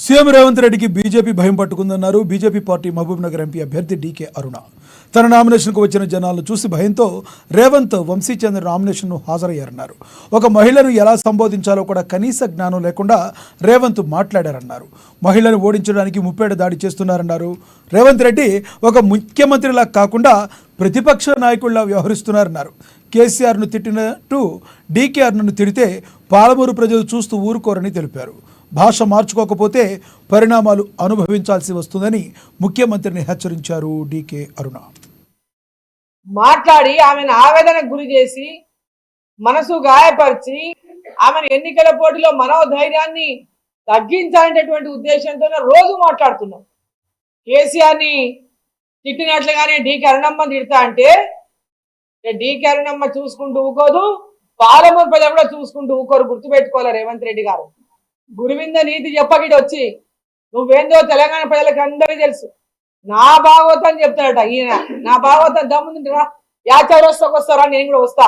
CM Revanth రెడ్డికి BJP భయం పట్టుకుందన్నారు BJP party Mahabubnagar MP అభ్యర్థి డీకే అరుణ. తన నామినేషన్కు వచ్చిన జనాలను చూసి భయంతో రేవంత్ వంశీచంద్ర నామినేషన్ను హాజరయ్యారన్నారు. ఒక మహిళను ఎలా సంబోధించాలో కూడా కనీస జ్ఞానం లేకుండా రేవంత్ మాట్లాడారన్నారు. మహిళను ఓడించడానికి ముప్పేట దాడి చేస్తున్నారన్నారు. రేవంత్ రెడ్డి ఒక ముఖ్యమంత్రిలా కాకుండా ప్రతిపక్ష నాయకుడిలా వ్యవహరిస్తున్నారన్నారు. కేసీఆర్ను తిట్టినట్టు డీకే అరుణను తిడితే పాలమూరు ప్రజలు చూస్తూ ఊరుకోరని తెలిపారు. భాష మార్చుకోకపోతే పరిణామాలు అనుభవించాల్సి వస్తుందని ముఖ్యమంత్రిని హెచ్చరించారు డీకే అరుణ. మాట్లాడి ఆమెను ఆవేదనకు గురి చేసి మనసు గాయపరిచి ఆమెను ఎన్నికల పోటీలో మనోధైర్యాన్ని తగ్గించాలనేటువంటి ఉద్దేశంతో రోజు మాట్లాడుతున్నాం. కేసీఆర్ని తిట్టినట్లుగానే డీకే అరుణమ్మ తిడతా అంటే డీకే అరుణమ్మ చూసుకుంటూ ఊకోదు, పాలమూరు ప్రజలు కూడా చూసుకుంటూ ఊకోరు. గుర్తుపెట్టుకోవాలి రేవంత్ రెడ్డి గారు. గురువింద నీతి చెప్పకిటి వచ్చి నువ్వేందో తెలంగాణ ప్రజలకు అందరికీ తెలుసు. నా భాగవతం చెప్తాడట ఈయన. నా భాగవతం దమ్ముందిరా, యా చౌరస్తాకు వస్తారా, నేను కూడా వస్తా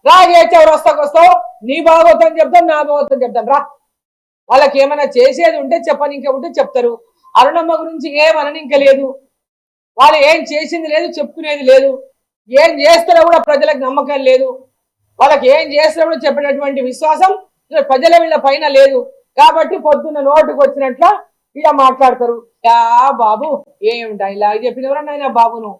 రా. ఏ చౌరస్తాకు వస్తావు, నీ భాగవతం చెప్తాను, నా భాగవతం చెప్తాను రా. వాళ్ళకి ఏమైనా చేసేది ఉంటే చెప్పని ఇంకా ఉంటే చెప్తారు. అరుణమ్మ గురించి ఏమనని ఇంకా లేదు. వాళ్ళు ఏం చేసింది లేదు, చెప్పుకునేది లేదు. ఏం చేస్తారో కూడా ప్రజలకు నమ్మకం లేదు. వాళ్ళకి ఏం చేస్తారో కూడా చెప్పేటటువంటి విశ్వాసం ప్రజల వీళ్ళ పైన లేదు. కాబట్టి పొద్దున్న నోటుకు వచ్చినట్ల ఇలా మాట్లాడతారు. యా బాబు ఏం డైలాగ్ చెప్పినవరా నాయన బాబును.